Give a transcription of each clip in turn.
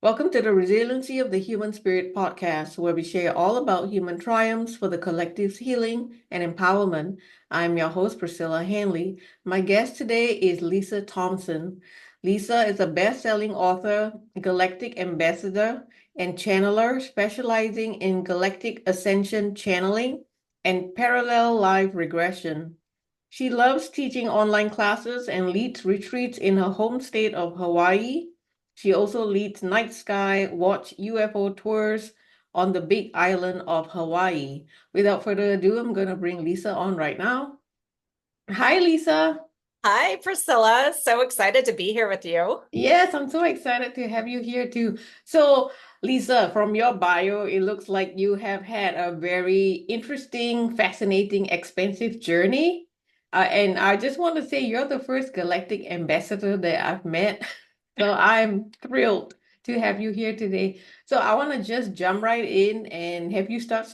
Welcome to the Resiliency of the Human Spirit podcast, where we share all about human triumphs for the collective's healing and empowerment. I'm your host, Priscilla Hanley. My guest today is Lisa Thompson. Lisa is a best-selling author, galactic ambassador, and channeler specializing in galactic ascension channeling and parallel life regression. She loves teaching online classes and leads retreats in her home state of Hawaii. She also leads night sky watch UFO tours on the big island of Hawaii. Without further ado, I'm going to bring Lisa on right now. Hi, Lisa. Hi, Priscilla. So excited to be here with you. Yes, I'm so excited to have you here too. So, Lisa, from your bio, it looks like you have had a very interesting, fascinating, expensive journey. And I just want to say you're the first galactic ambassador that I've met. So I'm thrilled to have you here today. So I want to just jump right in and have you start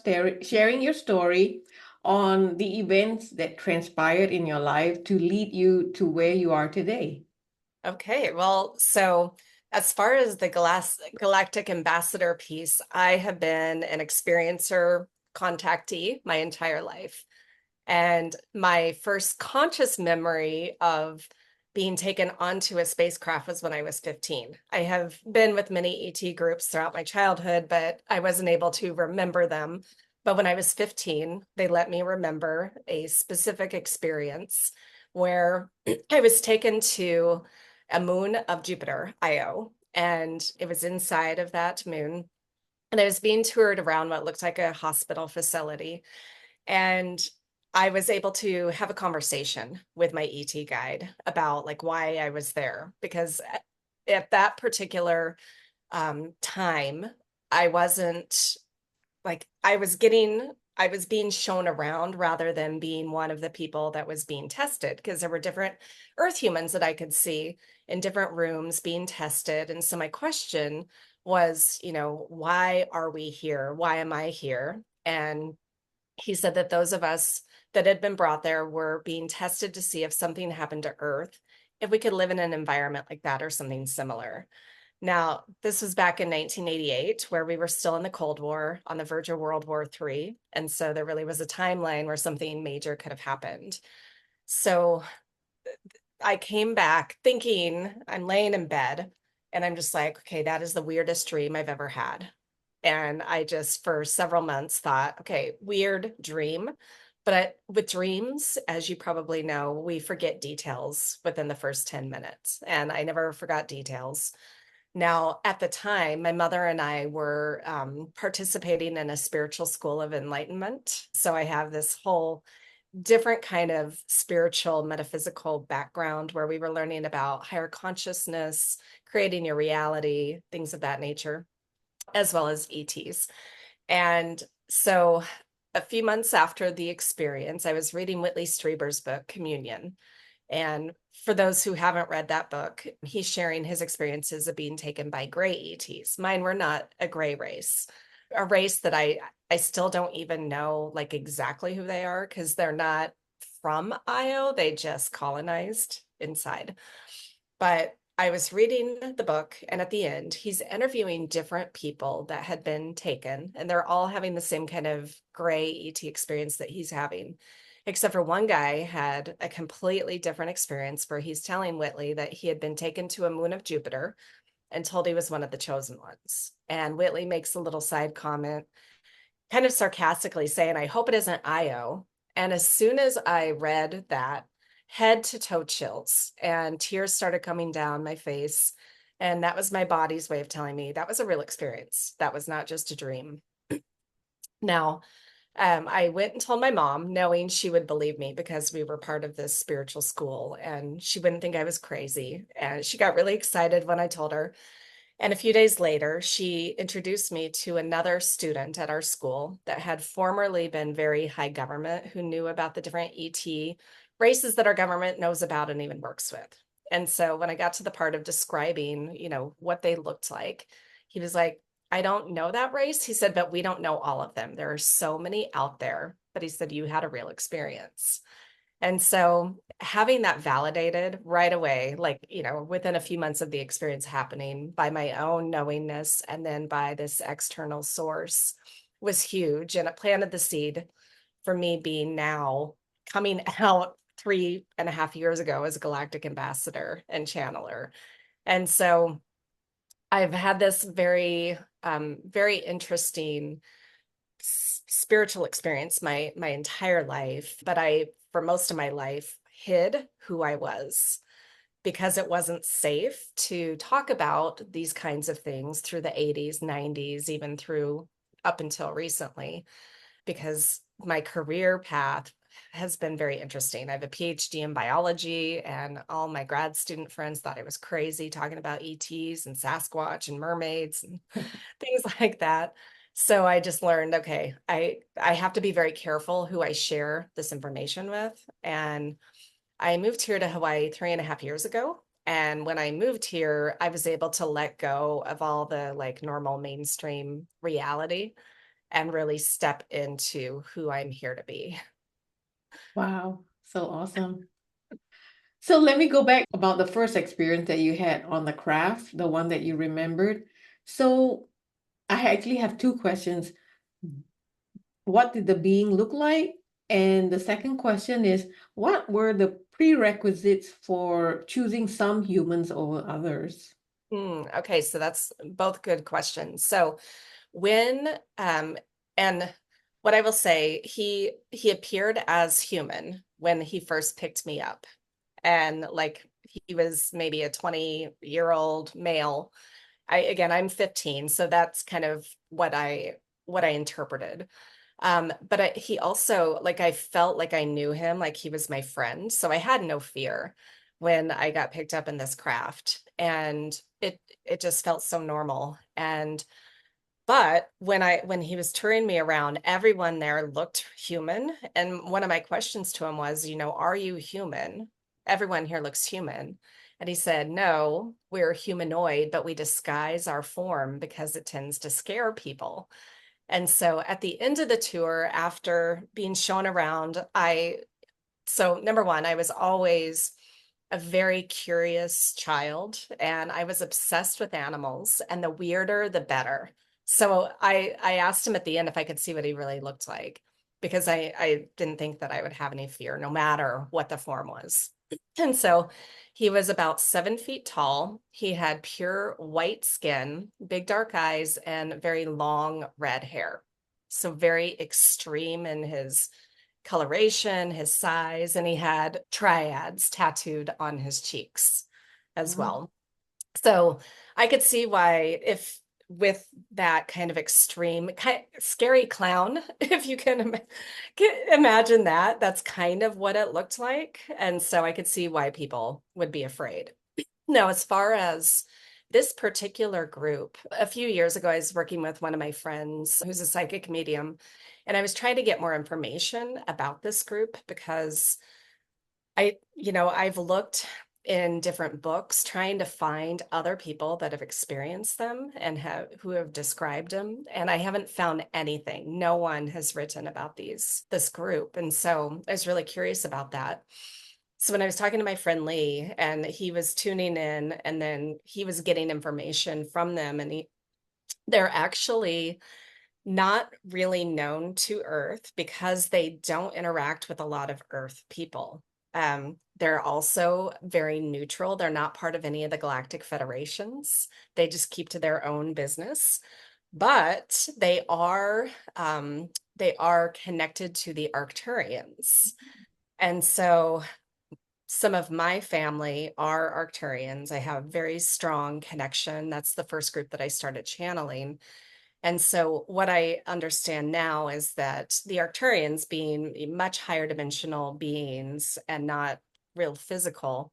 sharing your story on the events that transpired in your life to lead you to where you are today. Okay, well, so as far as the Galactic Ambassador piece, I have been an experiencer contactee my entire life. And my first conscious memory of being taken onto a spacecraft was when I was 15. I have been with many ET groups throughout my childhood, but I wasn't able to remember them. But when I was 15, they let me remember a specific experience where I was taken to a moon of Jupiter, Io, and it was inside of that moon. And I was being toured around what looked like a hospital facility. And I was able to have a conversation with my ET guide about like why I was there, because at that particular time, I wasn't like I was being shown around rather than being one of the people that was being tested, because there were different Earth humans that I could see in different rooms being tested. And so my question was, why are we here? Why am I here? And he said that those of us that had been brought there were being tested to see if something happened to Earth, if we could live in an environment like that or something similar. Now, this was back in 1988, where we were still in the Cold War, on the verge of World War III. And so there really was a timeline where something major could have happened. So I came back thinking I'm laying in bed and I'm just like, okay, that is the weirdest dream I've ever had. And I just, for several months, thought, okay, weird dream. But with dreams, as you probably know, we forget details within the first 10 minutes. And I never forgot details. Now, at the time, my mother and I were participating in a spiritual school of enlightenment. So I have this whole different kind of spiritual metaphysical background where we were learning about higher consciousness, creating your reality, things of that nature, as well as ETs. And so a few months after the experience, I was reading Whitley Strieber's book, Communion. And for those who haven't read that book, he's sharing his experiences of being taken by gray ETs. Mine were not a gray race, a race that I still don't even know like exactly who they are, because they're not from Io, they just colonized inside. But I was reading the book, and at the end, he's interviewing different people that had been taken, and they're all having the same kind of gray ET experience that he's having, except for one guy had a completely different experience where he's telling Whitley that he had been taken to a moon of Jupiter and told he was one of the chosen ones. And Whitley makes a little side comment, kind of sarcastically saying, I hope it isn't Io. And as soon as I read that, head to toe chills and tears started coming down my face. And that was my body's way of telling me that was a real experience. That was not just a dream. Now, I went and told my mom, knowing she would believe me because we were part of this spiritual school and she wouldn't think I was crazy. And she got really excited when I told her. And a few days later, she introduced me to another student at our school that had formerly been very high government, who knew about the different ET races that our government knows about and even works with. And so when I got to the part of describing, what they looked like, he was like, I don't know that race. He said, but we don't know all of them. There are so many out there. But he said, you had a real experience. And so having that validated right away, like, within a few months of the experience happening by my own knowingness and then by this external source was huge. And it planted the seed for me being now coming out 3.5 years ago as a galactic ambassador and channeler. And so I've had this very interesting spiritual experience my entire life, but I, for most of my life, hid who I was because it wasn't safe to talk about these kinds of things through the 80s, 90s, even through up until recently, because my career path has been very interesting. I have a PhD in biology, and all my grad student friends thought I was crazy talking about ETs and Sasquatch and mermaids and things like that. So I just learned, okay, I have to be very careful who I share this information with. And I moved here to Hawaii 3.5 years ago. And when I moved here, I was able to let go of all the like normal mainstream reality and really step into who I'm here to be. Wow, so awesome. So let me go back about the first experience that you had on the craft, the one that you remembered. So I actually have two questions. What did the being look like? And the second question is, what were the prerequisites for choosing some humans over others? Okay, so that's both good questions. So when and what I will say, he appeared as human when he first picked me up. And like he was maybe a 20-year-old male. I'm 15, so that's kind of what I interpreted. He also, like, I felt like I knew him, like he was my friend. So I had no fear when I got picked up in this craft. And it just felt so normal. And but when he was touring me around, everyone there looked human. And one of my questions to him was, are you human? Everyone here looks human. And he said, no, we're humanoid, but we disguise our form because it tends to scare people. And so at the end of the tour, after being shown around, so number one, I was always a very curious child and I was obsessed with animals, and the weirder, the better. So I asked him at the end if I could see what he really looked like, because I didn't think that I would have any fear, no matter what the form was. And so he was about 7 feet tall. He had pure white skin, big dark eyes, and very long red hair. So very extreme in his coloration, his size, and he had triads tattooed on his cheeks as Wow. well. So I could see why, if with that kind of extreme, scary clown, if you can imagine that, that's kind of what it looked like. And so I could see why people would be afraid. Now, as far as this particular group, a few years ago, I was working with one of my friends who's a psychic medium, and I was trying to get more information about this group because I've looked in different books trying to find other people that have experienced them and who have described them, and I haven't found anything. No one has written about this group, and so I was really curious about that. So when I was talking to my friend Lee, and he was tuning in, and then he was getting information from them, and they're actually not really known to Earth because they don't interact with a lot of Earth people. They're also very neutral. They're not part of any of the galactic federations. They just keep to their own business. But they are connected to the Arcturians. And so some of my family are Arcturians. I have a very strong connection. That's the first group that I started channeling. And so what I understand now is that the Arcturians, being much higher dimensional beings and not real physical,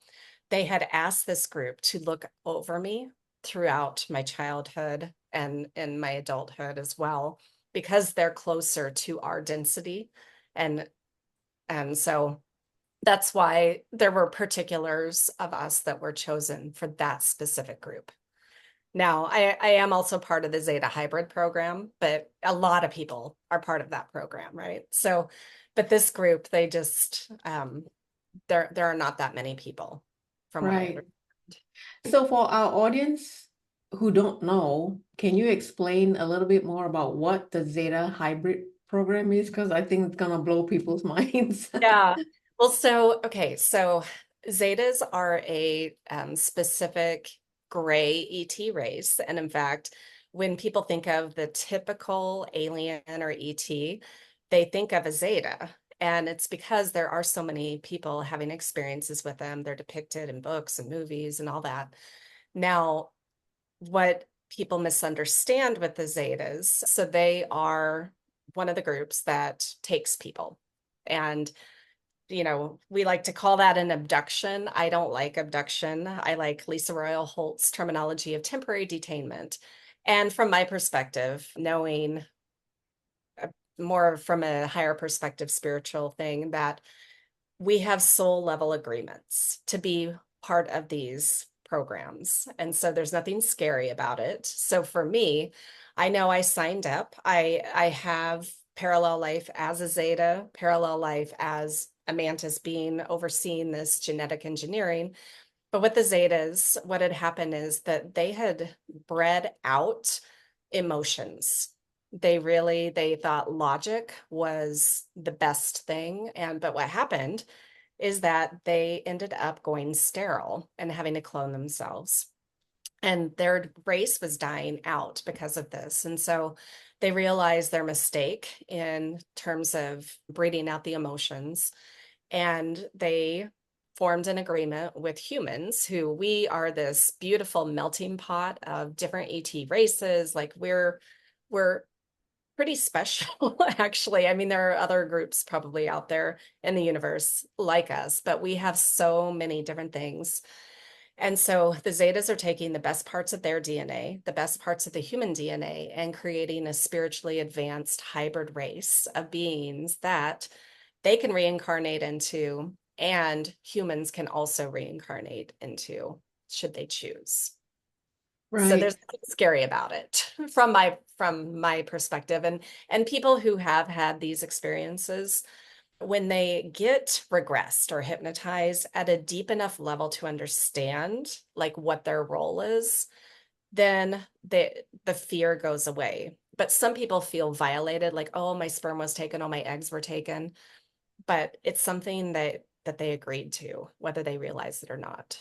they had asked this group to look over me throughout my childhood and in my adulthood as well, because they're closer to our density. And so that's why there were particulars of us that were chosen for that specific group. Now, I am also part of the Zeta Hybrid program, but a lot of people are part of that program, right? So, but this group, they just, there are not that many people, from what I Right. understand. So for our audience who don't know, can you explain a little bit more about what the Zeta hybrid program is? Because I think it's gonna blow people's minds. Yeah. Well, so okay, so Zetas are a specific gray ET race, and in fact, when people think of the typical alien or ET, they think of a Zeta. And it's because there are so many people having experiences with them. They're depicted in books and movies and all that. Now, what people misunderstand with the Zetas, so they are one of the groups that takes people. And we like to call that an abduction. I don't like abduction. I like Lisa Royal Holt's terminology of temporary detainment. And from my perspective, knowing more from a higher perspective, spiritual thing, that we have soul level agreements to be part of these programs. And so there's nothing scary about it. So for me, I know I signed up. I have parallel life as a Zeta, parallel life as a Mantis being overseeing this genetic engineering. But with the Zetas, what had happened is that they had bred out emotions. They thought logic was the best thing. But what happened is that they ended up going sterile and having to clone themselves. And their race was dying out because of this. And so they realized their mistake in terms of breeding out the emotions. And they formed an agreement with humans, who we are this beautiful melting pot of different ET races. Like we're pretty special, actually. I mean, there are other groups probably out there in the universe like us, but we have so many different things. And so the Zetas are taking the best parts of their DNA, the best parts of the human DNA, and creating a spiritually advanced hybrid race of beings that they can reincarnate into, and humans can also reincarnate into, should they choose. So Right. there's nothing scary about it from my perspective. And people who have had these experiences, when they get regressed or hypnotized at a deep enough level to understand like what their role is, then the fear goes away. But some people feel violated, like, oh, my sperm was taken, oh, my eggs were taken. But it's something that they agreed to, whether they realize it or not.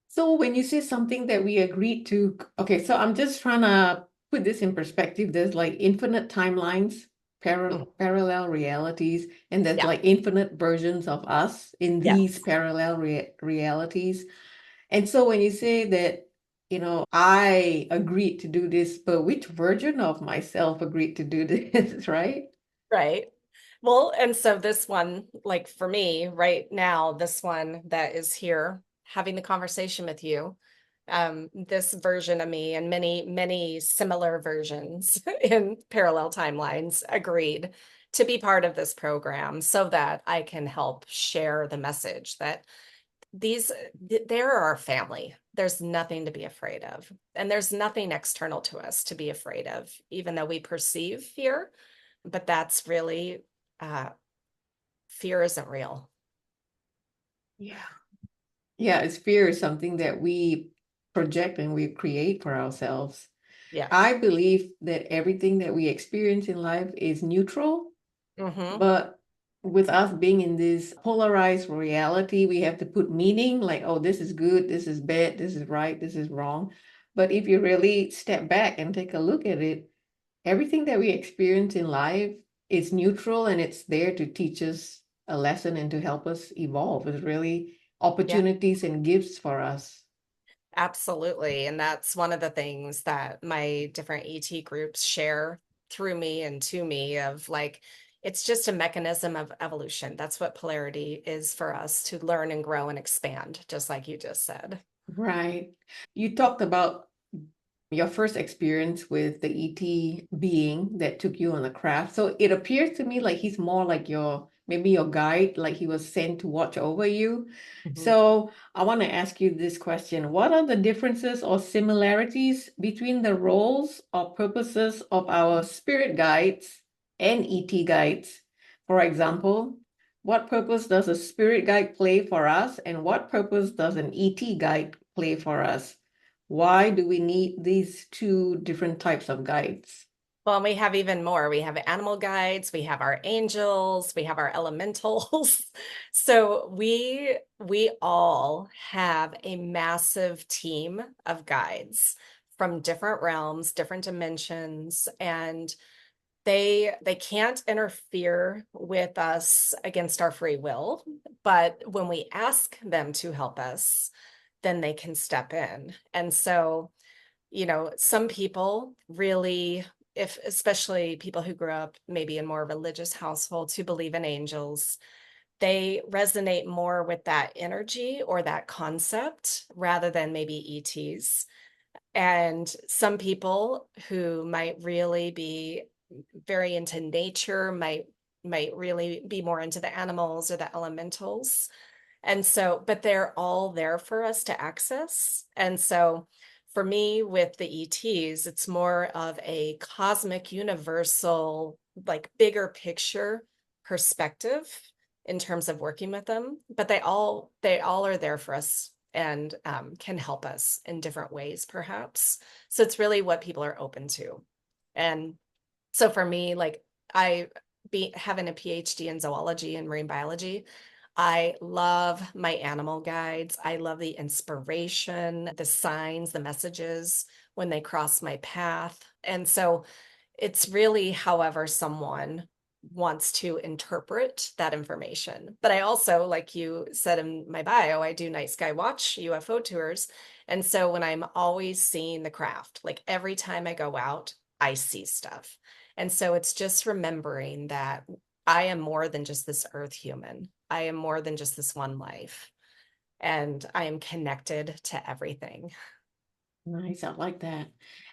So when you say something that we agreed to, okay, so I'm just trying to put this in perspective. There's like infinite timelines, Mhm. parallel realities, and there's Yeah. like infinite versions of us in these Yes. parallel realities. And so when you say that, I agreed to do this, but which version of myself agreed to do this, right? Right. Well, and so this one, like for me right now, this one that is here having the conversation with you, this version of me and many, many similar versions in parallel timelines agreed to be part of this program so that I can help share the message that they're our family. There's nothing to be afraid of. And there's nothing external to us to be afraid of, even though we perceive fear. But that's really, uh, fear isn't real. Yeah. Yeah, it's fear is something that we project and we create for ourselves. Yeah. I believe that everything that we experience in life is neutral, Mm-hmm. but with us being in this polarized reality, we have to put meaning like, oh, this is good, this is bad, this is right, this is wrong. But if you really step back and take a look at it, everything that we experience in life is neutral and it's there to teach us a lesson and to help us evolve. It's really Yeah, opportunities and gifts for us. absolutely. And that's one of the things that my different ET groups share through me and to me of like, it's just a mechanism of evolution. That's what polarity is for us, to learn and grow and expand, just like you just said. Right. You talked about your first experience with the ET being that took you on a craft. So it appears to me like he's more like maybe your guide, like he was sent to watch over you. Mhm. So I want to ask you this question. What are the differences or similarities between the roles or purposes of our spirit guides and ET guides? For example, What purpose does a spirit guide play for us, and what purpose does an ET guide play for us? Why do we need these two different types of guides? Well, we have even more. We have animal guides, we have our angels, we have our elementals. So we all have a massive team of guides from different realms, different dimensions, and they can't interfere with us against our free will, but when we ask them to help us, then they can step in. And so some people really, if especially people who grew up maybe in more religious households who believe in angels, they resonate more with that energy or that concept rather than maybe ETs. And some people who might really be very into nature might really be more into the animals or the elementals. And so, but they're all there for us to access. And so for me with the ETs, it's more of a cosmic, universal, like bigger picture perspective in terms of working with them. But they all are there for us and can help us in different ways, perhaps. So it's really what people are open to. And so for me, like I be having a PhD in zoology and marine biology, I love my animal guides. I love the inspiration, the signs, the messages when they cross my path. And so it's really however someone wants to interpret that information. But I also, like you said in my bio, I do night sky watch UFO tours. And so when I'm always seeing the craft, like every time I go out, I see stuff. And so it's just remembering that I am more than just this earth human. I am more than just this one life. And I am connected to everything. Nice, I like that.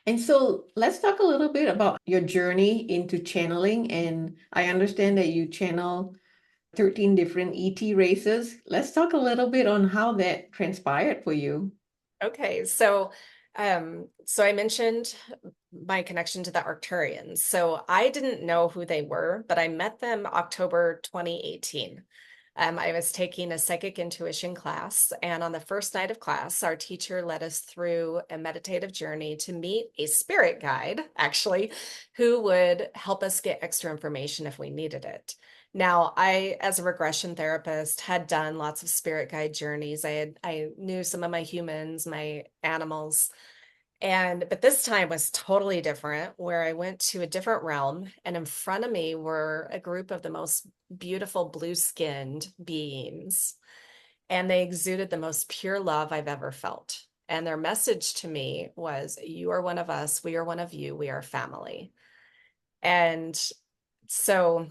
And so let's talk a little bit about your journey into channeling. And I understand that you channel 13 different ET races. Let's talk a little bit on how that transpired for you. Okay, so I mentioned my connection to the Arcturians. So I didn't know who they were, but I met them October 2018. I was taking a psychic intuition class, and on the first night of class, our teacher led us through a meditative journey to meet a spirit guide, actually, who would help us get extra information if we needed it. Now, I, as a regression therapist, had done lots of spirit guide journeys. I knew some of my humans, my animals, but this time was totally different, where I went to a different realm, and in front of me were a group of the most beautiful blue-skinned beings, and they exuded the most pure love I've ever felt. And their message to me was, "You are one of us, we are one of you, we are family." And so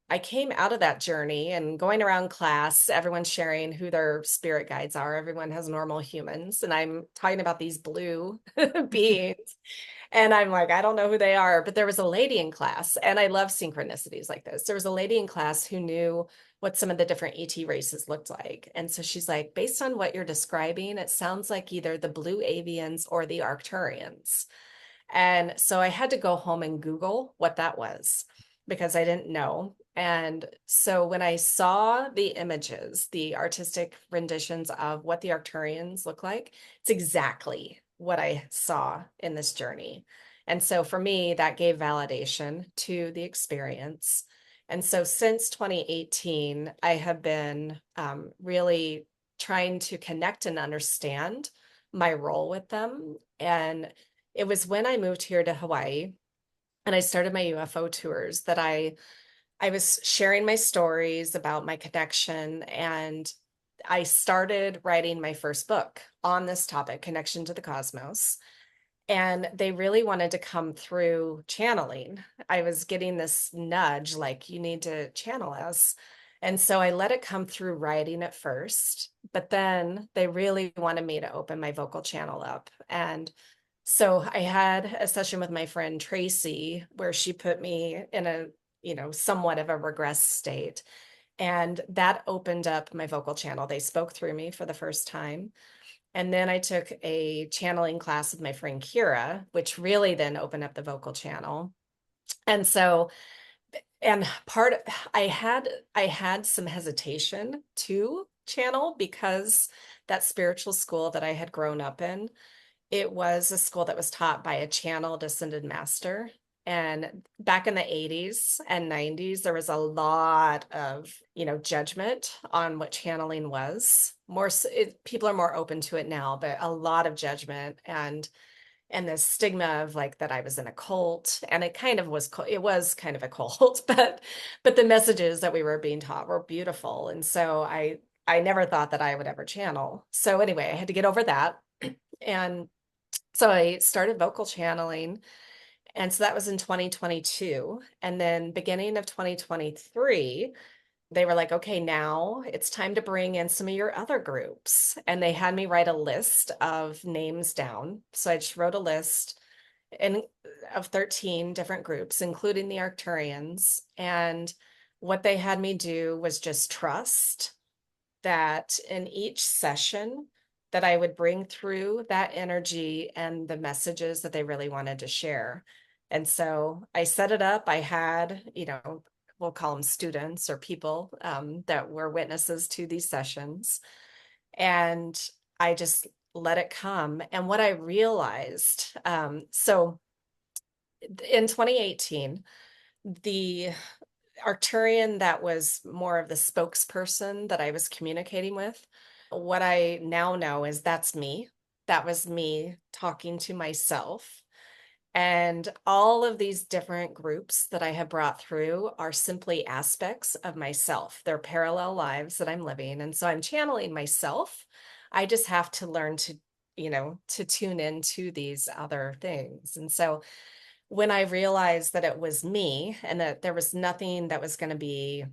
I came out of that journey and going around class, everyone's sharing who their spirit guides are. Everyone has normal humans. And I'm talking about these blue beings. And I'm like, I don't know who they are. But there was a lady in class, and I love synchronicities like this. There was a lady in class who knew what some of the different ET races looked like. And so she's like, based on what you're describing, it sounds like either the blue avians or the Arcturians. And so I had to go home and Google what that was because I didn't know. And so when I saw the images, the artistic renditions of what the Arcturians look like, it's exactly what I saw in this journey. And so for me, that gave validation to the experience. And so since 2018, I have been really trying to connect and understand my role with them. And it was when I moved here to Hawaii and I started my UFO tours that I was sharing my stories about my connection, and I started writing my first book on this topic, connection to the cosmos. And they really wanted to come through channeling. I was getting this nudge, like, you need to channel us. And so I let it come through writing at first, but then they really wanted me to open my vocal channel up. And so I had a session with my friend Tracy where she put me in a, somewhat of a regress state. And that opened up my vocal channel. They spoke through me for the first time. And then I took a channeling class with my friend Kira, which really then opened up the vocal channel. And so And I had some hesitation to channel because that spiritual school that I had grown up in, it was a school that was taught by a channeled ascended master. And back in the 80s and 90s, there was a lot of, judgment on what channeling was. People are more open to it now, but a lot of judgment and the stigma of like that I was in a cult, and it was kind of a cult, but the messages that we were being taught were beautiful. And so I never thought that I would ever channel. So anyway, I had to get over that. And so I started vocal channeling. And so that was in 2022. And then beginning of 2023, they were like, okay, now it's time to bring in some of your other groups. And they had me write a list of names down. So I just wrote a list and of 13 different groups, including the Arcturians. And what they had me do was just trust that in each session that I would bring through that energy and the messages that they really wanted to share. And so I set it up. I had, we'll call them students or people that were witnesses to these sessions. And I just let it come. And what I realized, so in 2018, the Arcturian that was more of the spokesperson that I was communicating with, what I now know is that's me. That was me talking to myself. And all of these different groups that I have brought through are simply aspects of myself. They're parallel lives that I'm living. And so I'm channeling myself. I just have to learn to tune into these other things. And so when I realized that it was me and that there was nothing that was going to be,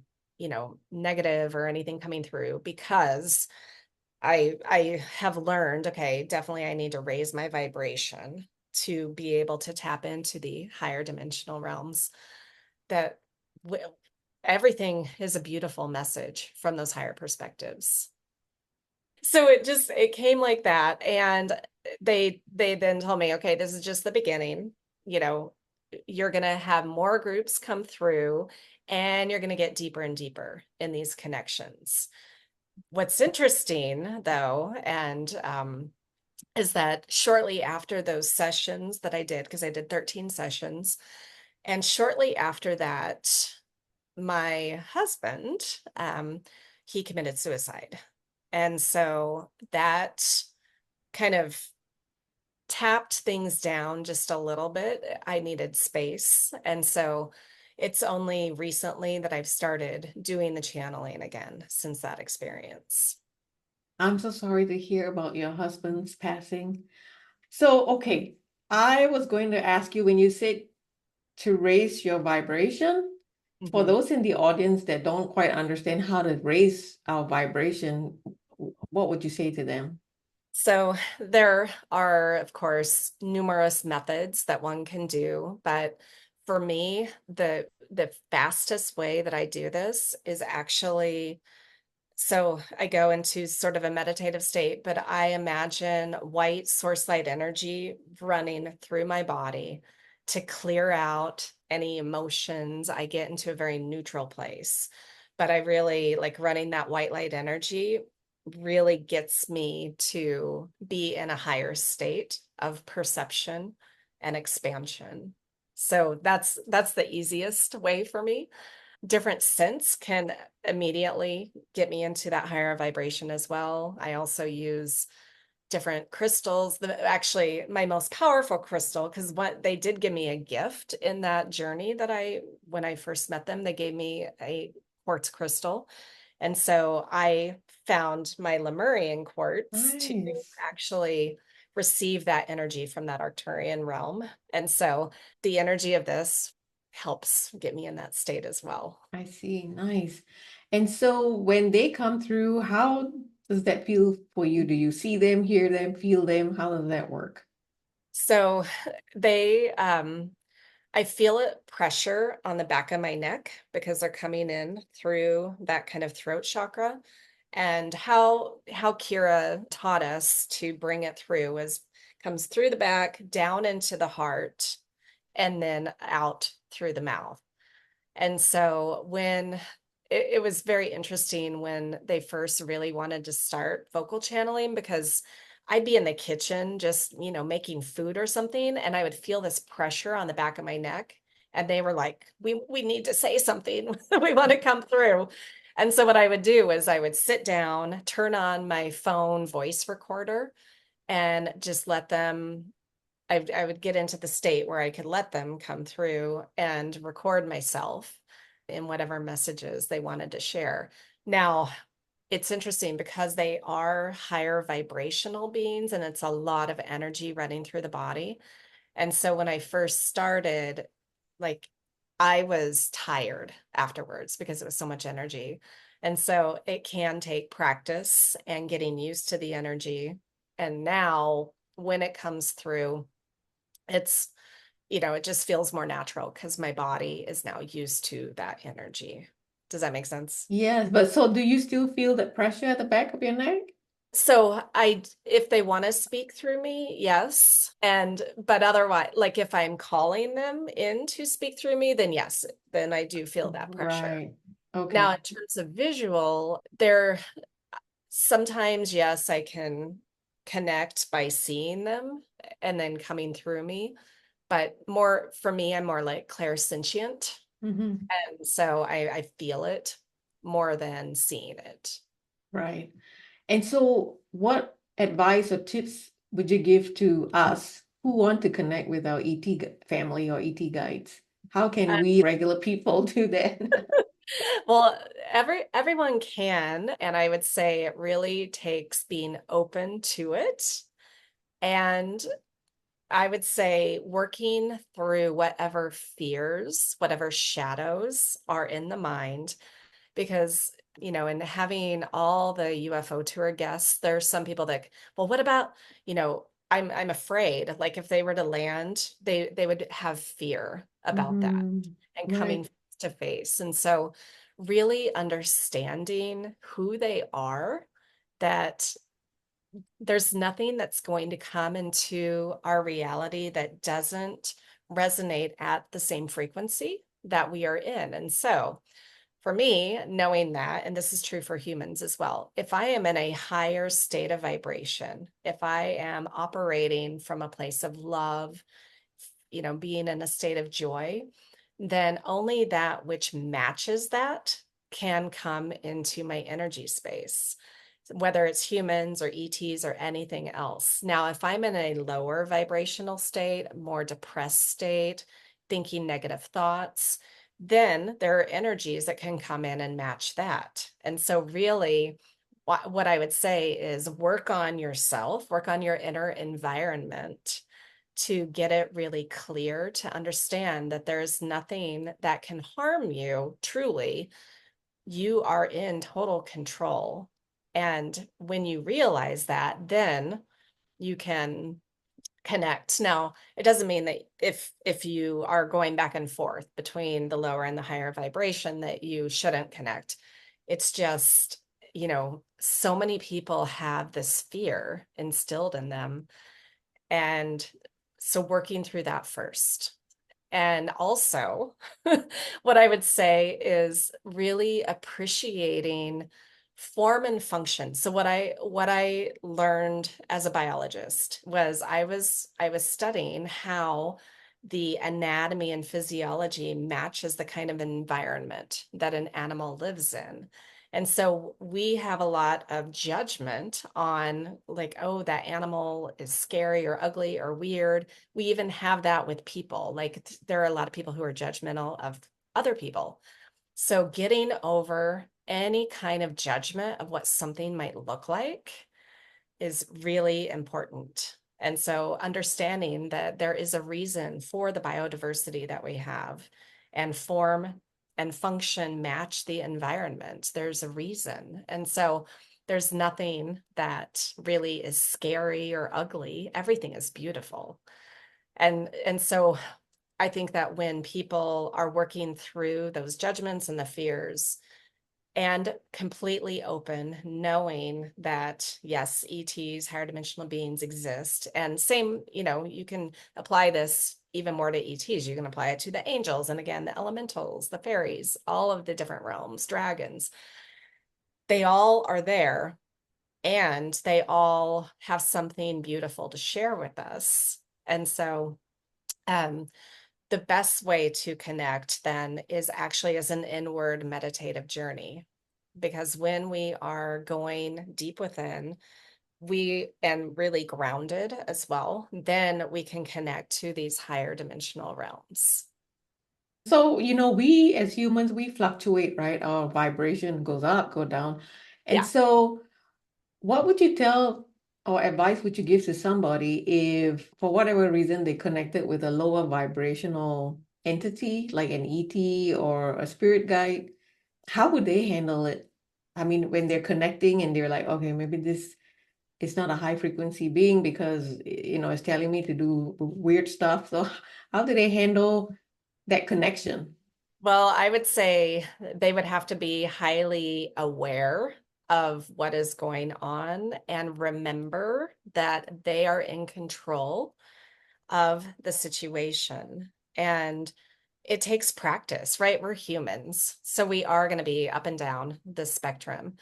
negative or anything coming through, because I have learned, okay, definitely I need to raise my vibration to be able to tap into the higher dimensional realms, that w- everything is a beautiful message from those higher perspectives. So it came like that. And they then told me, okay, this is just the beginning. You know, you're going to have more groups come through and you're going to get deeper and deeper in these connections. What's interesting though, and is that shortly after those sessions that I did, because I did 13 sessions, and shortly after that, my husband, he committed suicide. And so that kind of tapped things down just a little bit. I needed space. And so it's only recently that I've started doing the channeling again since that experience. I'm so sorry to hear about your husband's passing. So, okay, I was going to ask you when you said to raise your vibration, for Mhm. those in the audience that don't quite understand how to raise our vibration, what would you say to them? So there are, of course, numerous methods that one can do, but for me, the fastest way that I do this is actually, so I go into sort of a meditative state, but I imagine white source light energy running through my body to clear out any emotions. I get into a very neutral place, but I really like running that white light energy really gets me to be in a higher state of perception and expansion. So that's the easiest way for me. Different scents can immediately get me into that higher vibration as well. I also use different crystals. Actually, my most powerful crystal, because what they did give me a gift in that journey that when I first met them, they gave me a quartz crystal. And so I found my Lemurian quartz to Nice. actually receive that energy from that Arcturian realm. And so the energy of this helps get me in that state as well. I see. Nice. And so when they come through, how does that feel for you? Do you see them, hear them, feel them? How does that work? So they, I feel it pressure on the back of my neck because they're coming in through that kind of throat chakra. And how Kira taught us to bring it through is comes through the back, down into the heart, and then out through the mouth. And so when it was very interesting when they first really wanted to start vocal channeling, because I'd be in the kitchen just, making food or something, and I would feel this pressure on the back of my neck. And they were like, we need to say something. We want to come through. And so what I would do is I would sit down, turn on my phone voice recorder, and just let them I would get into the state where I could let them come through and record myself in whatever messages they wanted to share. Now, it's interesting because they are higher vibrational beings and it's a lot of energy running through the body. And so when I first started, like I was tired afterwards because it was so much energy. And so it can take practice and getting used to the energy. And now when it comes through, it's, it just feels more natural because my body is now used to that energy. Does that make sense? Yes, but so do you still feel the pressure at the back of your neck? So if they want to speak through me, yes. But otherwise, like if I'm calling them in to speak through me, then yes, then I do feel that pressure. Right. Okay. Now, in terms of visual, there sometimes, yes, I can connect by seeing them and then coming through me. But more for me, I'm more like clairsentient. Hmm. And so I feel it more than seeing it. Right. And so, what advice or tips would you give to us who want to connect with our family or ET guides? How can we regular people do that? Well, everyone can, and I would say it really takes being open to it. And I would say working through whatever fears, whatever shadows are in the mind, because and having all the UFO tour guests, there's some people that, well, what about, I'm afraid, like if they were to land, they would have fear about that Hmm. and Right. coming face to face. And so really understanding who they are, that there's nothing that's going to come into our reality that doesn't resonate at the same frequency that we are in. And so for me, knowing that, and this is true for humans as well, if I am in a higher state of vibration, if I am operating from a place of love, being in a state of joy, then only that which matches that can come into my energy space, whether it's humans or ETs or anything else. Now, if I'm in a lower vibrational state, more depressed state, thinking negative thoughts, then there are energies that can come in and match that. And so, really, what I would say is work on yourself, work on your inner environment to get it really clear, to understand that there's nothing that can harm you truly. You are in total control. And when you realize that, then you can connect. Now, it doesn't mean that if you are going back and forth between the lower and the higher vibration that you shouldn't connect. It's just, so many people have this fear instilled in them. And so working through that first. And also, what I would say is really appreciating form and function. So what I learned as a biologist was I was studying how the anatomy and physiology matches the kind of environment that an animal lives in. And so we have a lot of judgment on like, oh, that animal is scary or ugly or weird. We even have that with people. Like there are a lot of people who are judgmental of other people. So getting over any kind of judgment of what something might look like is really important. And so understanding that there is a reason for the biodiversity that we have, and form and function match the environment. There's a reason. And so there's nothing that really is scary or ugly. Everything is beautiful. And so I think that when people are working through those judgments and the fears and completely open, knowing that yes, ETs, higher dimensional beings exist. And same, you can apply this even more to ETs. You can apply it to the angels and again, the elementals, the fairies, all of the different realms, dragons. They all are there and they all have something beautiful to share with us. And so, um, the best way to connect then is actually as an inward meditative journey. Because when we are going deep within, we and really grounded as well, then we can connect to these higher dimensional realms. So, we as humans, we fluctuate, right? Our vibration goes up, go down. And Yeah. so, what would you tell or advice would you give to somebody if, for whatever reason, they connected with a lower vibrational entity, like an ET or a spirit guide? How would they handle it? I mean, when they're connecting and they're like, okay, maybe this is not a high frequency being because, it's telling me to do weird stuff. So, how do they handle that connection? Well, I would say they would have to be highly aware of what is going on and remember that they are in control of the situation. And it takes practice, right? We're humans. So we are going to be up and down the spectrum.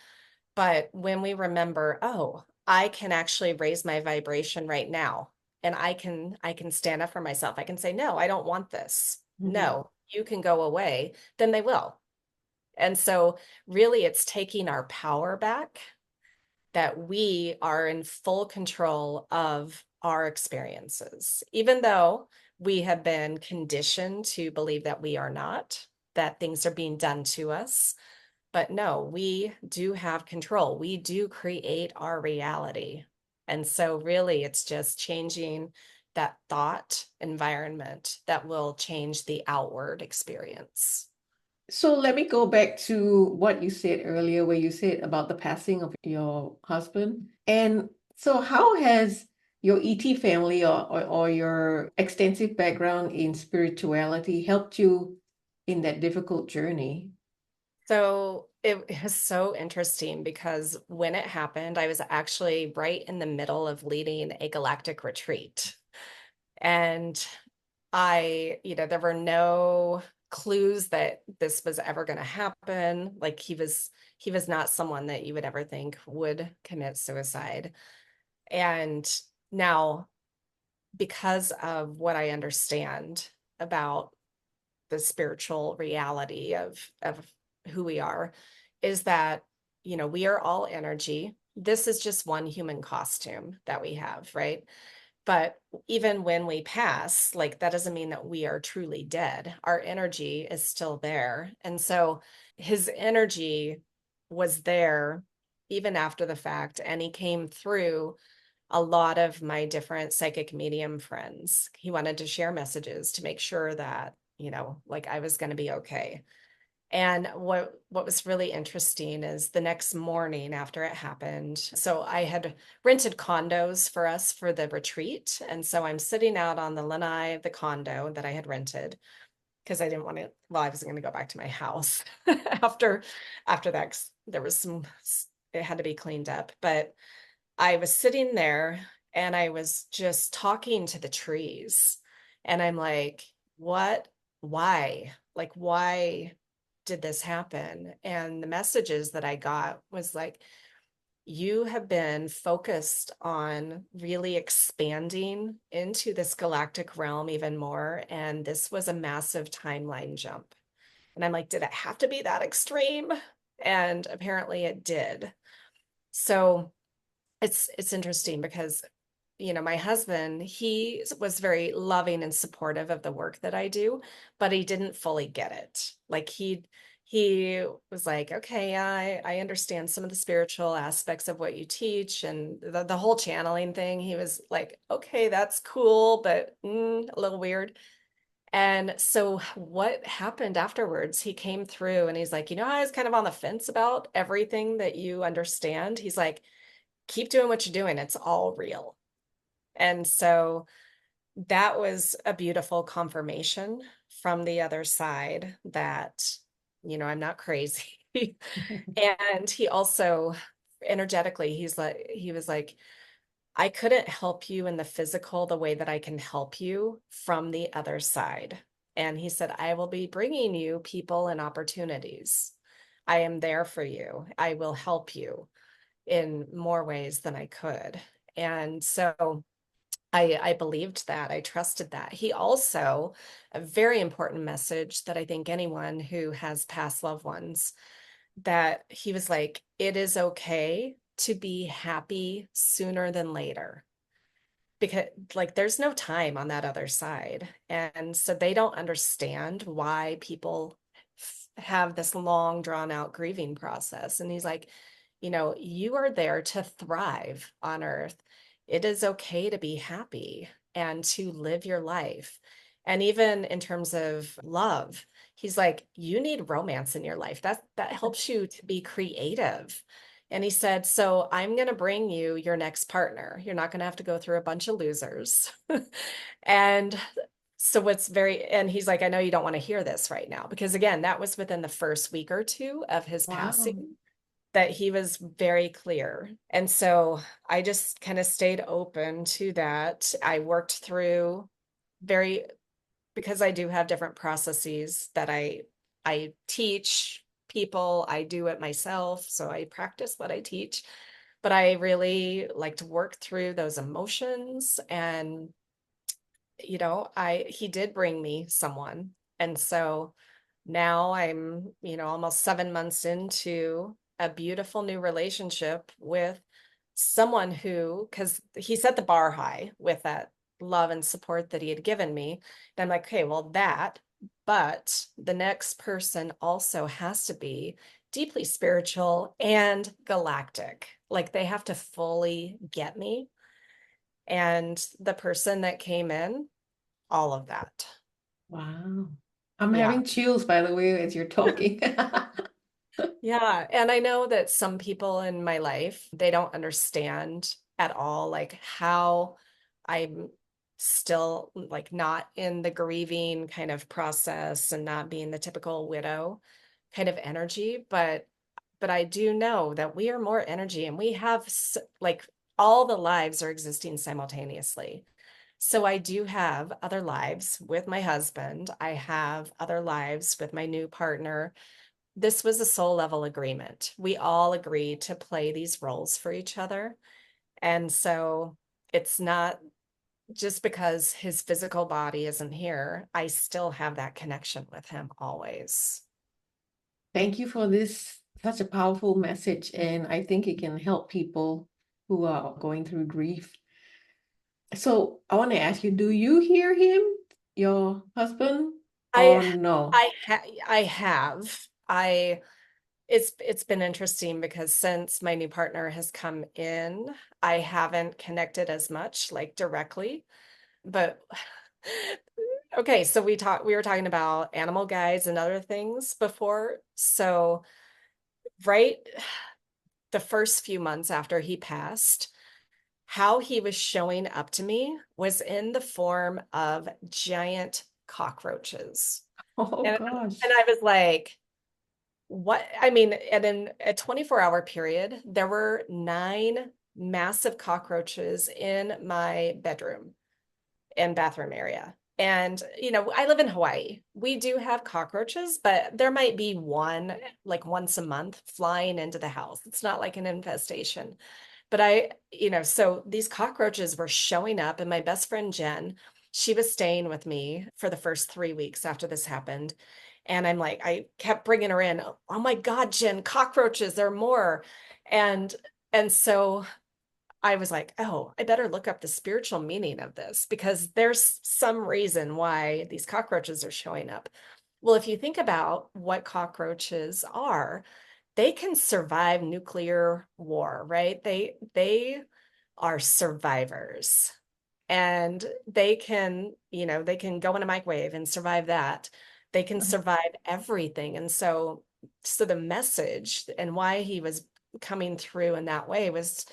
But when we remember, oh, I can actually raise my vibration right now and I can stand up for myself. I can say, no, I don't want this. Mhm. No, you can go away, then they will. And so really it's taking our power back that we are in full control of our experiences, even though we have been conditioned to believe that we are not, that things are being done to us. But no, we do have control. We do create our reality. And so, really, it's just changing that thought environment that will change the outward experience. So let me go back to what you said earlier, where you said about the passing of your husband. And so, how has your ET family or your extensive background in spirituality helped you in that difficult journey? So, it was so interesting because when it happened, I was actually right in the middle of leading a galactic retreat. And there were no clues that this was ever going to happen. Like he was not someone that you would ever think would commit suicide. And now, because of what I understand about the spiritual reality of who we are, is that, we are all energy. This is just one human costume that we have, right? But even when we pass, like that doesn't mean that we are truly dead. Our energy is still there. And so his energy was there even after the fact. And he came through a lot of my different psychic medium friends. He wanted to share messages to make sure that, like I was going to be okay. And what was really interesting is the next morning after it happened. So I had rented condos for us for the retreat. And so I'm sitting out on the lanai of the condo that I had rented because I didn't want to, well, I was going to go back to my house after that. 'Cause there was it had to be cleaned up. But I was sitting there and I was just talking to the trees. And I'm like, what? Why? Like, why did this happen? And the messages that I got was like, you have been focused on really expanding into this galactic realm even more. And this was a massive timeline jump. And I'm like, did it have to be that extreme? And apparently it did. So it's interesting because my husband, he was very loving and supportive of the work that I do, but he didn't fully get it. Like he was like, okay, I understand some of the spiritual aspects of what you teach and the whole channeling thing. He was like, okay, that's cool, but a little weird. And so what happened afterwards, he came through and he's like, I was kind of on the fence about everything that you understand. He's like, keep doing what you're doing. It's all real. And so that was a beautiful confirmation from the other side that, I'm not crazy. And he also energetically, he was like, I couldn't help you in the physical the way that I can help you from the other side. And he said, I will be bringing you people and opportunities. I am there for you. I will help you in more ways than I could. And so I believed that. I trusted that. He also, a very important message that I think anyone who has past loved ones, that he was like, it is okay to be happy sooner than later, because like there's no time on that other side. And so they don't understand why people have this long drawn out grieving process. And he's like, you are there to thrive on earth. It is okay to be happy and to live your life. And even in terms of love, he's like, you need romance in your life. That helps you to be creative. And he said, so I'm going to bring you your next partner. You're not going to have to go through a bunch of losers. And so and he's like, I know you don't want to hear this right now, because again, that was within the first week or two of his Wow. passing that he was very clear. And so I just kind of stayed open to that. I worked through very, because I do have different processes that I teach people, I do it myself, so I practice what I teach. But I really like to work through those emotions. And I he did bring me someone. And so now I'm, almost 7 months into a beautiful new relationship with someone who, because he set the bar high with that love and support that he had given me. And I'm like, okay, well, but the next person also has to be deeply spiritual and galactic. Like they have to fully get me. And the person that came in, all of that. Wow. I'm Yeah. having chills, by the way, as you're talking. Yeah. And I know that some people in my life, they don't understand at all, like how I'm still like not in the grieving kind of process and not being the typical widow kind of energy. But I do know that we are more energy, and we have like all the lives are existing simultaneously. So I do have other lives with my husband. I have other lives with my new partner. This was a soul level agreement. We all agreed to play these roles for each other. And so it's not just because his physical body isn't here, I still have that connection with him always. Thank you for this such a powerful message, and I think it can help people who are going through grief. So I want to ask you, do you hear him, your husband, I or no? I have. It's been interesting because since my new partner has come in, I haven't connected as much like directly. But okay, so we were talking about animal guides and other things before. So right the first few months after he passed, how he was showing up to me was in the form of giant cockroaches. Oh And gosh. I was like, what? I mean, and in a 24-hour period, there were 9 massive cockroaches in my bedroom and bathroom area. And, I live in Hawaii. We do have cockroaches, but there might be one like once a month flying into the house. It's not like an infestation. But so these cockroaches were showing up, and my best friend Jen, she was staying with me for the first 3 weeks after this happened. And I'm like, I kept bringing her in. Oh my God, Jen, cockroaches, there are more. And and so I was like, oh, I better look up the spiritual meaning of this, because there's some reason why these cockroaches are showing up. Well, if you think about what cockroaches are, they can survive nuclear war, right? They are survivors. And they can go in a microwave and survive that. They can survive everything. And so the message and why he was coming through in that way was,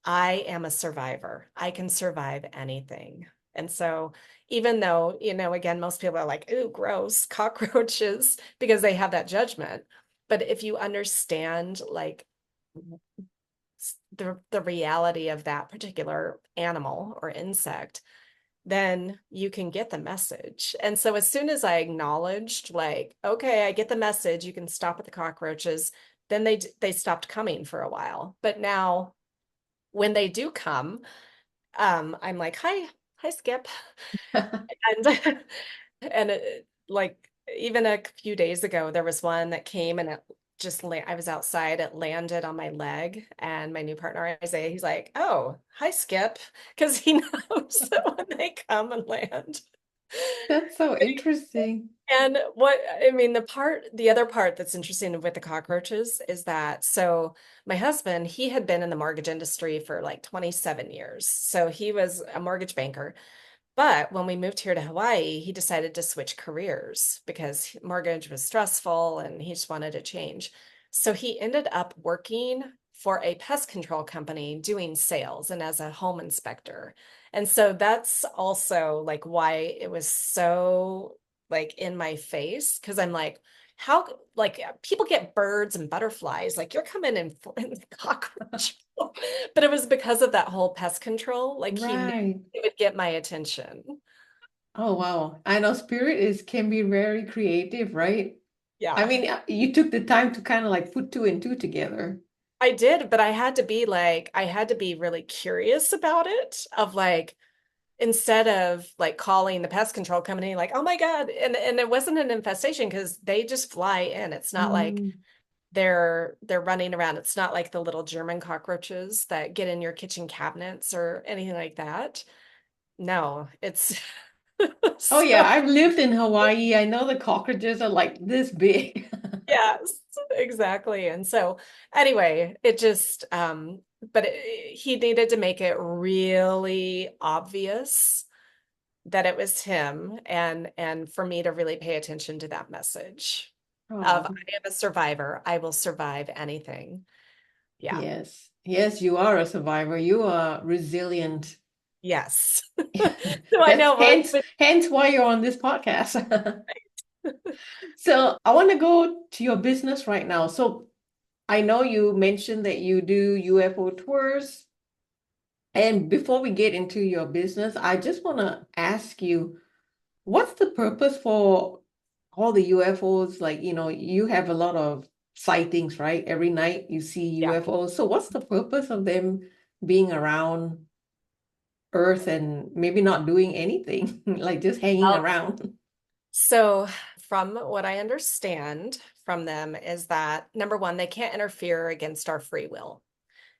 I am a survivor. I can survive anything. And so, even though, again, most people are like, ooh, gross, cockroaches, because they have that judgment. But if you understand, like, the reality of that particular animal or insect, then you can get the message. And so as soon as I acknowledged, like, okay, I get the message, you can stop at the cockroaches, then they stopped coming for a while. But now when they do come, I'm like, hi, Skip. And and like even a few days ago, there was one that came and it just I was outside, it landed on my leg, and my new partner Isaiah, he's like, "Oh, hi, Skip," because he knows that when they come and land. That's so interesting. And what I mean, the other part that's interesting with the cockroaches is that so my husband, he had been in the mortgage industry for like 27 years. So he was a mortgage banker. But when we moved here to Hawaii, he decided to switch careers because mortgage was stressful and he just wanted to change. So he ended up working for a pest control company doing sales and as a home inspector. And so that's also like why it was so like in my face because I'm like, how like people get birds and butterflies, like you're coming in cockroach. But it was because of that whole pest control. Like he knew Right. it would get my attention. Oh, wow. I know spirit is can be very creative, right? I Yeah, mean, you took the time to kind of like put two and two together. I did, but I had to be really curious about it of like, instead of like calling the pest control company, like, oh my God. And it wasn't an infestation because they just fly in. It's not like Mm. they're running around. It's not like the little German cockroaches that get in your kitchen cabinets or anything like that. No, it's Oh yeah, so I've lived in Hawaii. I know the cockroaches are like this big. yes, exactly. And so anyway, it just but he needed to make it really obvious that it was him and for me to really pay attention to that message of I Oh, am a survivor. I will survive anything. Yeah. yes. Yes, you are a survivor. You are resilient. Yes. So I That's know hence why you're on this podcast. So I want to go to your business right now. So I know you mentioned that you do UFO tours. And before we get into your business, I just want to ask you, what's the purpose for all the UFOs? Like, you have a lot of sightings, right? Every night you see yeah. UFOs. So what's the purpose of them being around Earth and maybe not doing anything, like just hanging Well, around? so from what I understand from them is that number one, they can't interfere against our free will.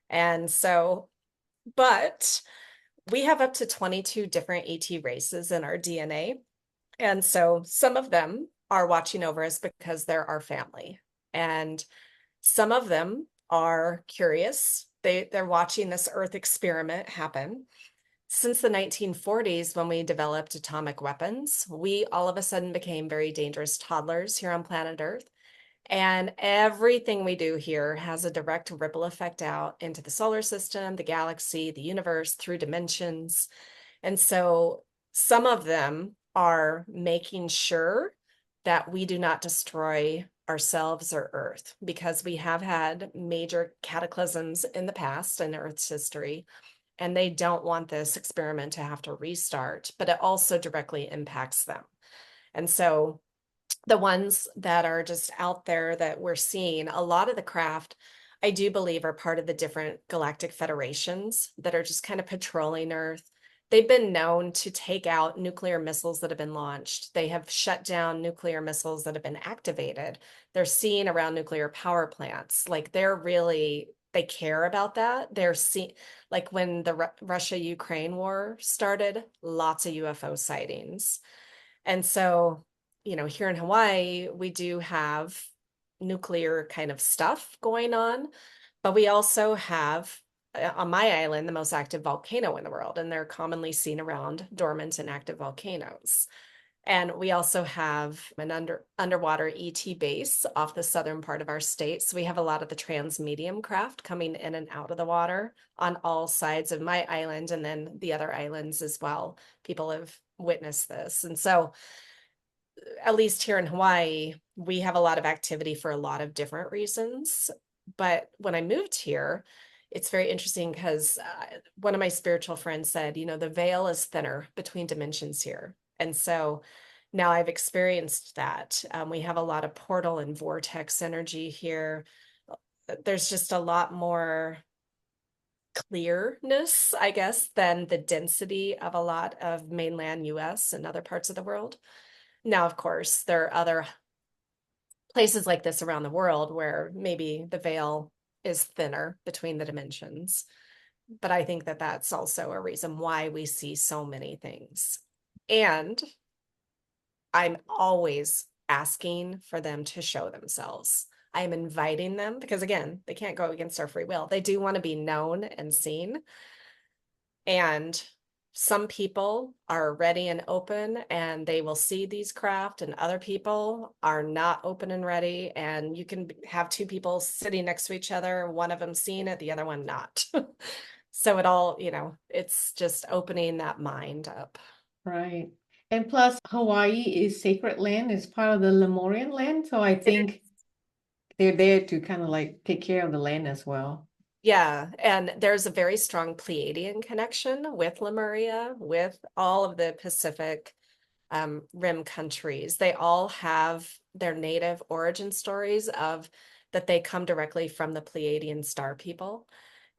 And so, but we have up to 22 different ET races in our DNA. And so some of them are watching over us because they're our family. And some of them are curious. They're watching this Earth experiment happen. Since the 1940s, when we developed atomic weapons, we all of a sudden became very dangerous toddlers here on planet Earth. And everything we do here has a direct ripple effect out into the solar system, the galaxy, the universe, through dimensions. And so some of them are making sure that we do not destroy ourselves or Earth because we have had major cataclysms in the past in Earth's history. And they don't want this experiment to have to restart, but it also directly impacts them. And so the ones that are just out there that we're seeing, a lot of the craft, I do believe, are part of the different galactic federations that are just kind of patrolling Earth. They've been known to take out nuclear missiles that have been launched. They have shut down nuclear missiles that have been activated. They're seeing around nuclear power plants. Like they care about that. They're seeing, like when the Russia-Ukraine war started, lots of UFO sightings. And so, here in Hawaii, we do have nuclear kind of stuff going on, but we also have on my island the most active volcano in the world, and they're commonly seen around dormant and active volcanoes. And we also have an underwater ET base off the southern part of our state. So we have a lot of the transmedium craft coming in and out of the water on all sides of my island and then the other islands as well. People have witnessed this. And so at least here in Hawaii, we have a lot of activity for a lot of different reasons. But when I moved here, it's very interesting because one of my spiritual friends said, the veil is thinner between dimensions here. And so now I've experienced that. We have a lot of portal and vortex energy here. There's just a lot more clearness, I guess, than the density of a lot of mainland US and other parts of the world. Now, of course, there are other places like this around the world where maybe the veil is thinner between the dimensions. But I think that that's also a reason why we see so many things. And I'm always asking for them to show themselves. I am inviting them because, again, they can't go against our free will. They do want to be known and seen. And some people are ready and open and they will see these craft, and other people are not open and ready. And you can have two people sitting next to each other, one of them seeing it, the other one not. So it all, it's just opening that mind up. Right. And plus, Hawaii is sacred land, it's part of the Lemurian land. So I It is. think they're there to kind of like take care of the land as well. Yeah, and there's a very strong Pleiadian connection with Lemuria, with all of the Pacific Rim countries. They all have their native origin stories of that they come directly from the Pleiadian star people.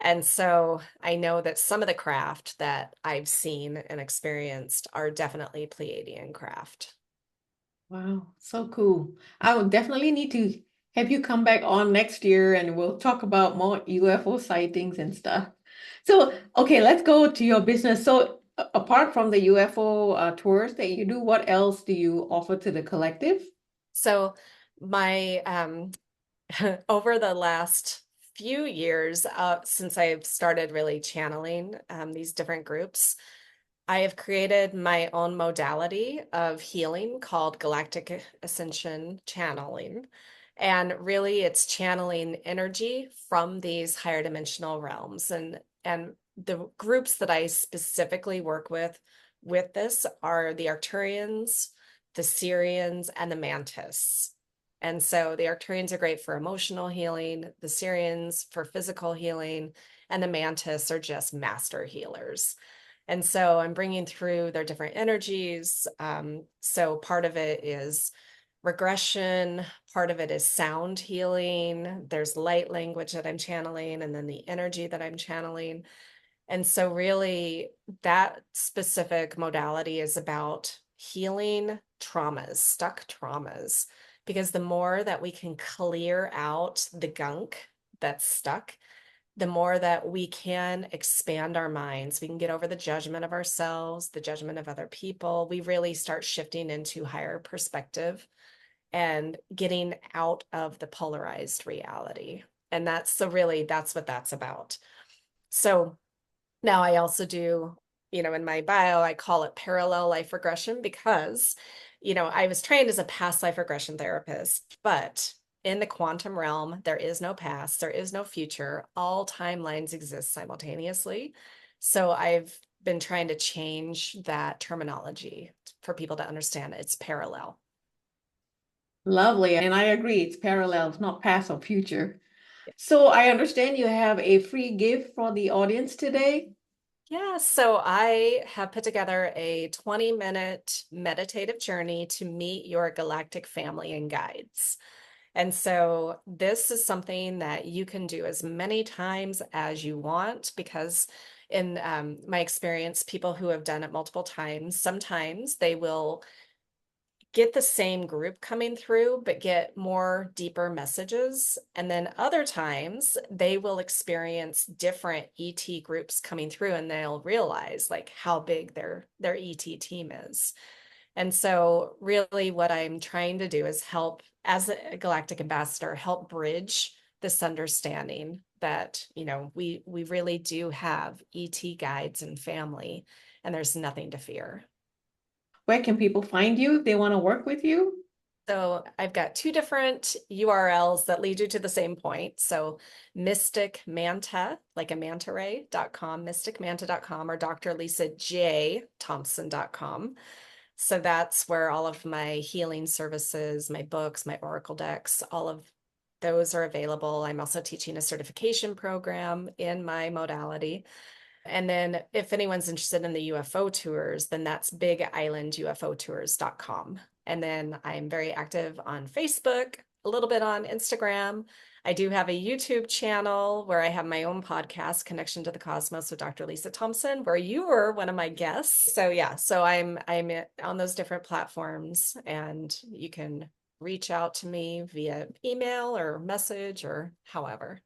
And so I know that some of the craft that I've seen and experienced are definitely Pleiadian craft. Wow, so cool. I would definitely need to have you come back on next year and we'll talk about more UFO sightings and stuff. So, okay, let's go to your business. So, apart from the UFO tours that you do, what else do you offer to the collective? So my over the last few years, since I've started really channeling these different groups, I have created my own modality of healing called Galactic Ascension Channeling. And really, it's channeling energy from these higher dimensional realms. And the groups that I specifically work with this are the Arcturians, the Syrians, and the Mantis. And so the Arcturians are great for emotional healing, the Syrians for physical healing, and the Mantis are just master healers. And so I'm bringing through their different energies. So part of it is regression, part of it is sound healing. There's light language that I'm channeling, and then the energy that I'm channeling. And so, really, that specific modality is about healing traumas, stuck traumas, because the more that we can clear out the gunk that's stuck, the more that we can expand our minds. We can get over the judgment of ourselves, the judgment of other people. We really start shifting into higher perspective and getting out of the polarized reality. And that's what that's about. So now I also do, in my bio, I call it parallel life regression because, I was trained as a past life regression therapist, but in the quantum realm, there is no past, there is no future. All timelines exist simultaneously. So I've been trying to change that terminology for people to understand it's parallel. Lovely. And I agree, it's parallel, it's not past or future. So, I understand you have a free gift for the audience today. Yeah, so I have put together a 20-minute meditative journey to meet your galactic family and guides. And so this is something that you can do as many times as you want because in my experience, people who have done it multiple times, sometimes they will get the same group coming through, but get more deeper messages. And then other times they will experience different ET groups coming through and they'll realize like how big their ET team is. And so really what I'm trying to do is help as a galactic ambassador, help bridge this understanding that, we really do have ET guides and family and there's nothing to fear. Where can people find you if they want to work with you? So I've got two different URLs that lead you to the same point. So Mystic Manta, like a manta ray.com, mysticmanta.com, or drlisaj.thompson.com. So that's where all of my healing services, my books, my oracle decks, all of those are available. I'm also teaching a certification program in my modality. And then if anyone's interested in the UFO tours, then that's bigislandUFOtours.com. And then I'm very active on Facebook, a little bit on Instagram. I do have a YouTube channel where I have my own podcast, Connection to the Cosmos with Dr. Lisa Thompson, where you were one of my guests. So yeah, so I'm on those different platforms, and you can reach out to me via email or message or however.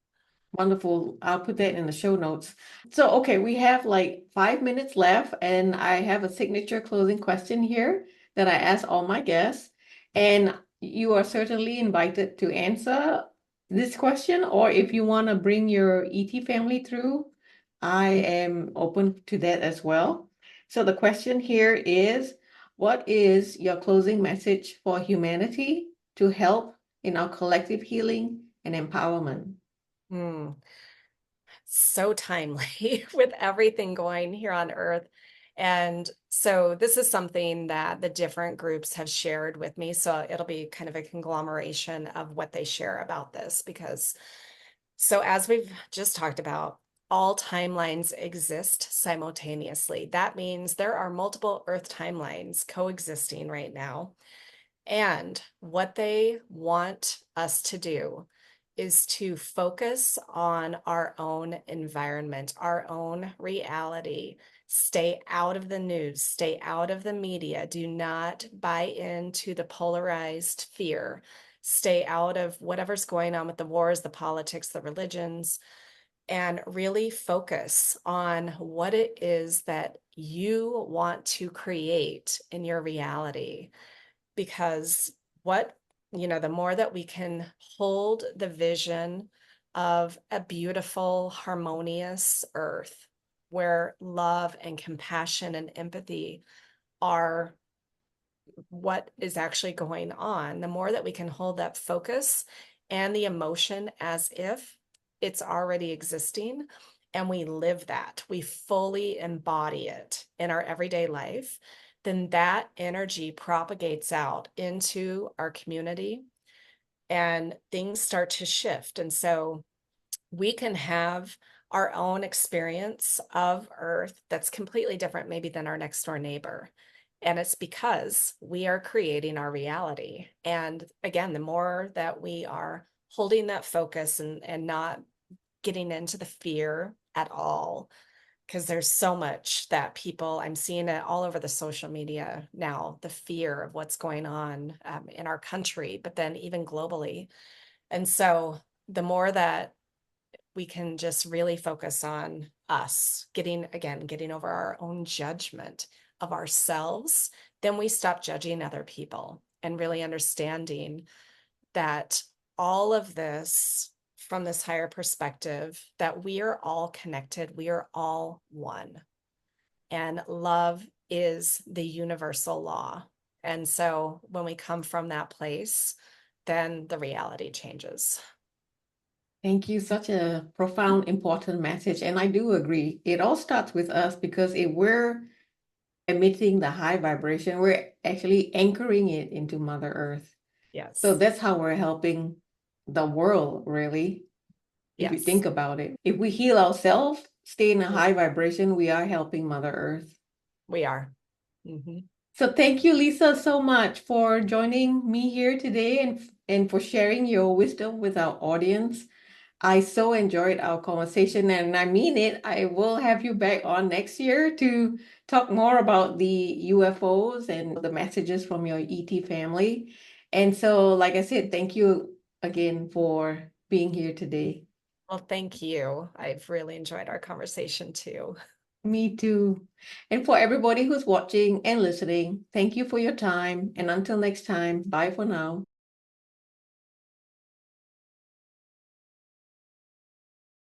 Wonderful. I'll put that in the show notes. So, okay, we have like 5 minutes left, and I have a signature closing question here that I ask all my guests. And you are certainly invited to answer this question, or if you want to bring your ET family through, I am open to that as well. So, the question here is, what is your closing message for humanity to help in our collective healing and empowerment? Hmm. So timely with everything going here on Earth. And so this is something that the different groups have shared with me. So it'll be kind of a conglomeration of what they share about this, because so as we've just talked about, all timelines exist simultaneously. That means there are multiple Earth timelines coexisting right now. And what they want us to do is to focus on our own environment, our own reality. Stay out of the news, stay out of the media. Do not buy into the polarized fear. Stay out of whatever's going on with the wars, the politics, the religions, and really focus on what it is that you want to create in your reality. Because the more that we can hold the vision of a beautiful, harmonious earth where love and compassion and empathy are what is actually going on, the more that we can hold that focus and the emotion as if it's already existing, and we live that, we fully embody it in our everyday life, then that energy propagates out into our community and things start to shift. And so we can have our own experience of Earth that's completely different, maybe, than our next door neighbor. And it's because we are creating our reality. And again, the more that we are holding that focus and not getting into the fear at all, because there's so much that I'm seeing it all over the social media now, the fear of what's going on in our country, but then even globally. And so the more that we can just really focus on us, getting over our own judgment of ourselves, then we stop judging other people and really understanding that all of this from this higher perspective, that we are all connected, we are all one. And love is the universal law. And so when we come from that place, then the reality changes. Thank you. Such a profound, important message. And I do agree. It all starts with us, because if we're emitting the high vibration, we're actually anchoring it into Mother Earth. So Yes. that's how we're helping the world, really, if you Yes. think about it. If we heal ourselves, stay in a Mm. high vibration, we are helping Mother Earth. We are. Mm-hmm. So thank you, Lisa, so much for joining me here today, and for sharing your wisdom with our audience. I so enjoyed our conversation, and I mean it. I will have you back on next year to talk more about the UFOs and the messages from your ET family. And so, like I said, thank you again for being here today. Well, thank you. I've really enjoyed our conversation too. Me too. And for everybody who's watching and listening, thank you for your time. And until next time, bye for now.